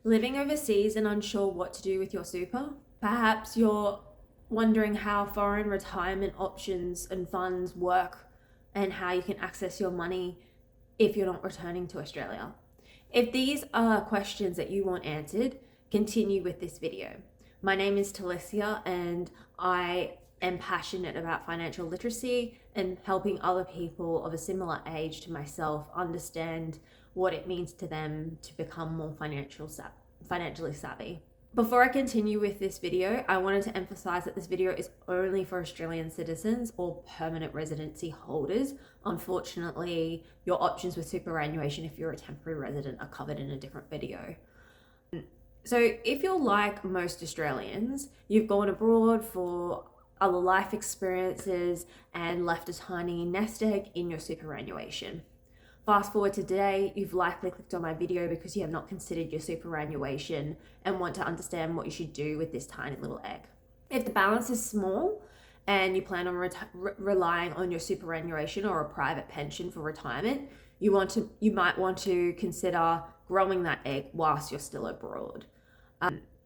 Living overseas and unsure what to do with your super? Perhaps you're wondering how foreign retirement options and funds work and how you can access your money if you're not returning to Australia. If these are questions that you want answered, continue with this video. My name is Talicia and I am passionate about financial literacy and helping other people of a similar age to myself understand what it means to them to become more financially savvy. Before I continue with this video, I wanted to emphasize that this video is only for Australian citizens or permanent residency holders. Unfortunately, your options with superannuation if you're a temporary resident are covered in a different video. So if you're like most Australians, you've gone abroad for other life experiences and left a tiny nest egg in your superannuation. Fast forward to today, you've likely clicked on my video because you have not considered your superannuation and want to understand what you should do with this tiny little egg. If the balance is small and you plan on relying on your superannuation or a private pension for retirement, you might want to consider growing that egg whilst you're still abroad.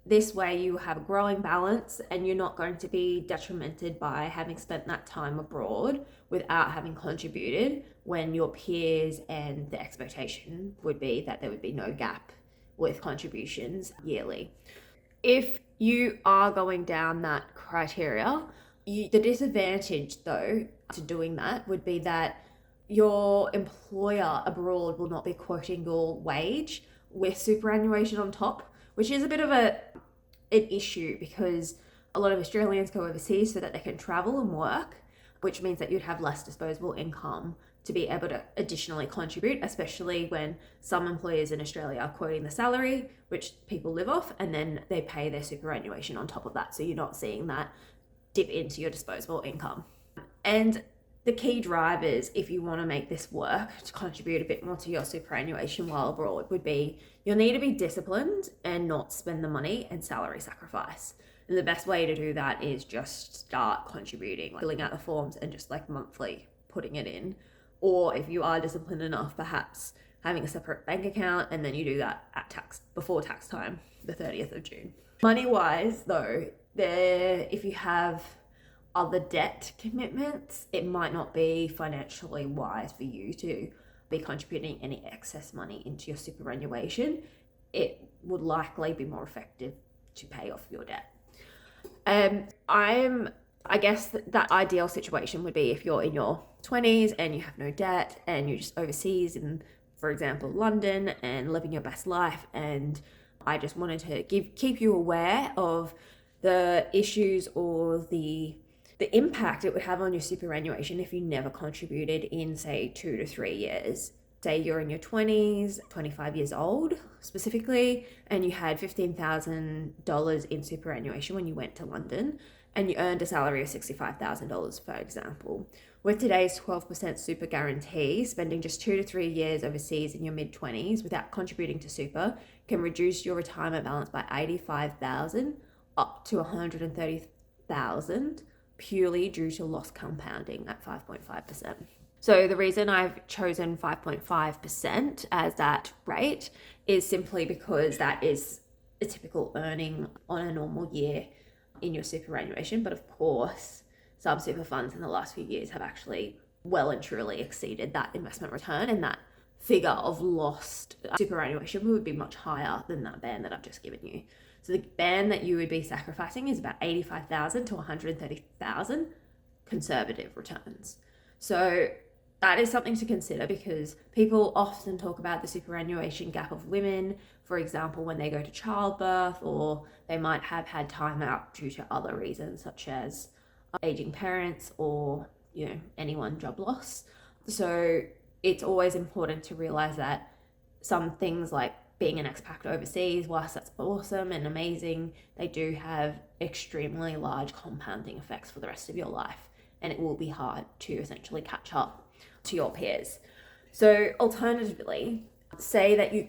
This way you have a growing balance and you're not going to be detrimented by having spent that time abroad without having contributed, when your peers and the expectation would be that there would be no gap with contributions yearly. If you are going down that criteria, the disadvantage though to doing that would be that your employer abroad will not be quoting your wage with superannuation on top, which is a bit of an issue because a lot of Australians go overseas so that they can travel and work, which means that you'd have less disposable income to be able to additionally contribute, especially when some employers in Australia are quoting the salary, which people live off, and then they pay their superannuation on top of that. So you're not seeing that dip into your disposable income. And the key drivers, if you want to make this work to contribute a bit more to your superannuation while abroad, would be you'll need to be disciplined and not spend the money and salary sacrifice. And the best way to do that is just start contributing, like filling out the forms and just like monthly putting it in. Or if you are disciplined enough, perhaps having a separate bank account, and then you do that at before tax time, the 30th of June. Money-wise though, if you have other debt commitments, it might not be financially wise for you to be contributing any excess money into your superannuation. It would likely be more effective to pay off your debt. I guess that ideal situation would be if you're in your 20s and you have no debt and you're just overseas in, for example, London and living your best life. And I just wanted to keep you aware of the issues or the impact it would have on your superannuation if you never contributed in, say, 2 to 3 years. Say you're in your 20s, 25 years old specifically, and you had $15,000 in superannuation when you went to London, and you earned a salary of $65,000, for example. With today's 12% super guarantee, spending just 2 to 3 years overseas in your mid-20s without contributing to super can reduce your retirement balance by $85,000 up to $130,000 purely due to loss compounding at 5.5%. So the reason I've chosen 5.5% as that rate is simply because that is a typical earning on a normal year in your superannuation. But of course, some super funds in the last few years have actually well and truly exceeded that investment return, and that figure of lost superannuation would be much higher than that band that I've just given you. So the band that you would be sacrificing is about $85,000 to $130,000 conservative returns. So that is something to consider because people often talk about the superannuation gap of women, for example, when they go to childbirth, or they might have had time out due to other reasons such as aging parents or, anyone job loss. So it's always important to realize that some things like being an expat overseas, whilst that's awesome and amazing, they do have extremely large compounding effects for the rest of your life, and it will be hard to essentially catch up to your peers. So alternatively, say that you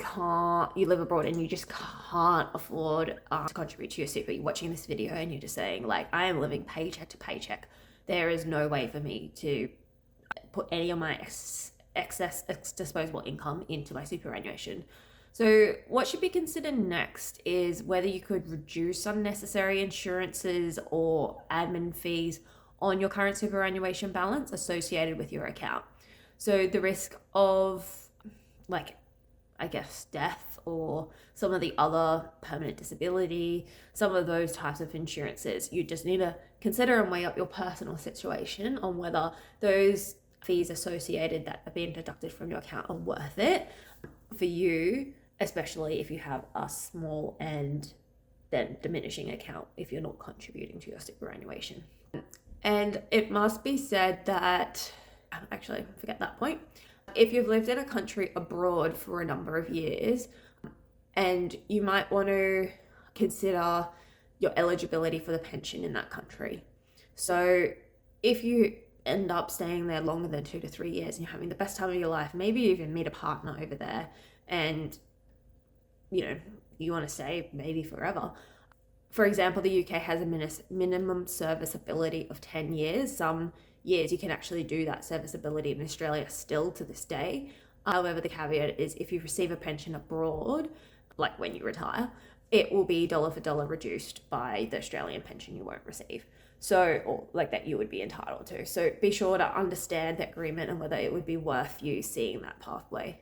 live abroad and you just can't afford to contribute to your super. You're watching this video and you're just saying, like, I am living paycheck to paycheck. There is no way for me to put any of my excess disposable income into my superannuation. So what should be considered next is whether you could reduce unnecessary insurances or admin fees on your current superannuation balance associated with your account. So the risk of, like, I guess, death or some of the other permanent disability, some of those types of insurances, you just need to consider and weigh up your personal situation on whether those fees associated that are being deducted from your account are worth it for you, especially if you have a small and then diminishing account if you're not contributing to your superannuation. And it must be said that, actually, forget that point. If you've lived in a country abroad for a number of years, and you might want to consider your eligibility for the pension in that country. So if you end up staying there longer than 2 to 3 years and you're having the best time of your life, maybe you even meet a partner over there and, you want to stay maybe forever. For example, the UK has a minimum serviceability of 10 years. Some years you can actually do that serviceability in Australia still to this day. However, the caveat is if you receive a pension abroad, like when you retire, it will be dollar for dollar reduced by the Australian pension you won't receive. So, or like that you would be entitled to. So be sure to understand that agreement and whether it would be worth you seeing that pathway.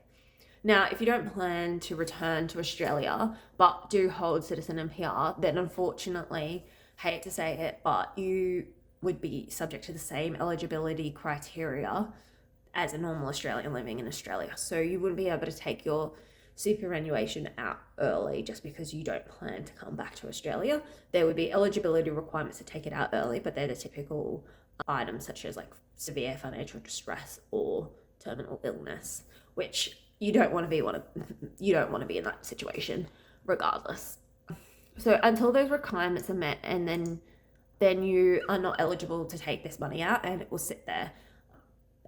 Now, if you don't plan to return to Australia, but do hold citizen and PR, then unfortunately, hate to say it, but you would be subject to the same eligibility criteria as a normal Australian living in Australia. So you wouldn't be able to take your superannuation out early just because you don't plan to come back to Australia. There would be eligibility requirements to take it out early, but they're the typical items such as like severe financial distress or terminal illness, which you don't want to be in that situation regardless. So until those requirements are met, and then you are not eligible to take this money out, and it will sit there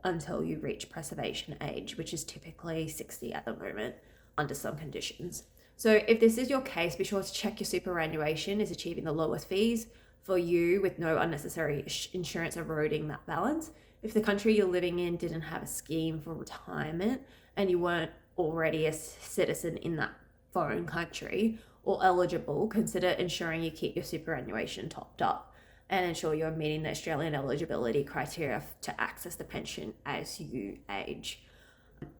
until you reach preservation age, which is typically 60 at the moment under some conditions. So if this is your case, be sure to check your superannuation is achieving the lowest fees for you with no unnecessary insurance eroding that balance. If the country you're living in didn't have a scheme for retirement and you weren't already a citizen in that foreign country or eligible, consider ensuring you keep your superannuation topped up and ensure you're meeting the Australian eligibility criteria to access the pension as you age.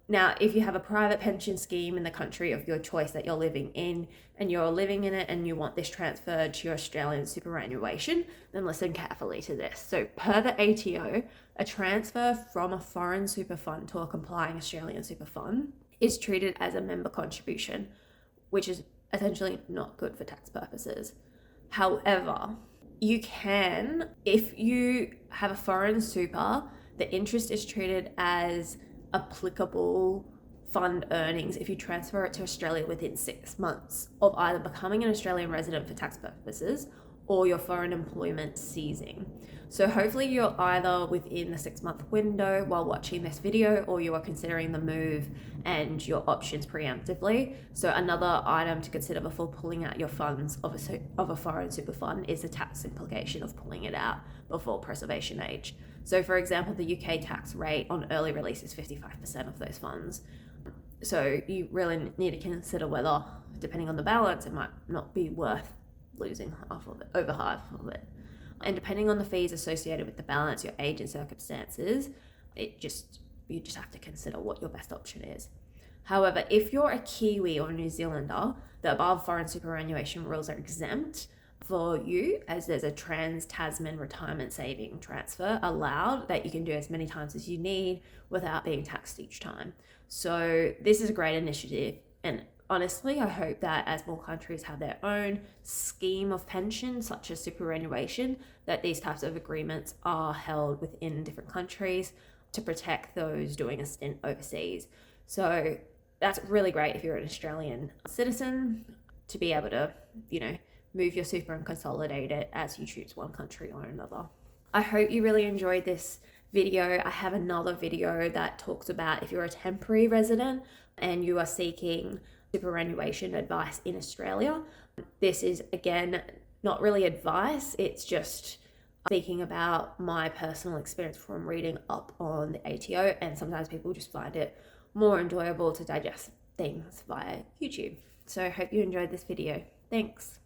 Now, if you have a private pension scheme in the country of your choice that you're living in and you're living in it and you want this transferred to your Australian superannuation, then listen carefully to this. So per the ATO, a transfer from a foreign super fund to a complying Australian super fund is treated as a member contribution, which is essentially not good for tax purposes. However, you can, if you have a foreign super, the interest is treated as applicable fund earnings if you transfer it to Australia within 6 months of either becoming an Australian resident for tax purposes or your foreign employment ceasing. So hopefully you're either within the 6-month window while watching this video, or you are considering the move and your options preemptively. So another item to consider before pulling out your funds of a foreign super fund is the tax implication of pulling it out before preservation age. So for example, the UK tax rate on early release is 55% of those funds. So you really need to consider whether, depending on the balance, it might not be worth losing over half of it. And depending on the fees associated with the balance, your age and circumstances, you just have to consider what your best option is. However, if you're a Kiwi or a New Zealander, the above foreign superannuation rules are exempt for you, as there's a trans-Tasman retirement saving transfer allowed that you can do as many times as you need without being taxed each time. So this is a great initiative, and honestly, I hope that as more countries have their own scheme of pension, such as superannuation, that these types of agreements are held within different countries to protect those doing a stint overseas. So that's really great if you're an Australian citizen to be able to, move your super and consolidate it as you choose one country or another. I hope you really enjoyed this video. I have another video that talks about if you're a temporary resident and you are seeking superannuation advice in Australia. This is, again, not really advice, it's just speaking about my personal experience from reading up on the ATO, and sometimes people just find it more enjoyable to digest things via YouTube. So I hope you enjoyed this video. Thanks.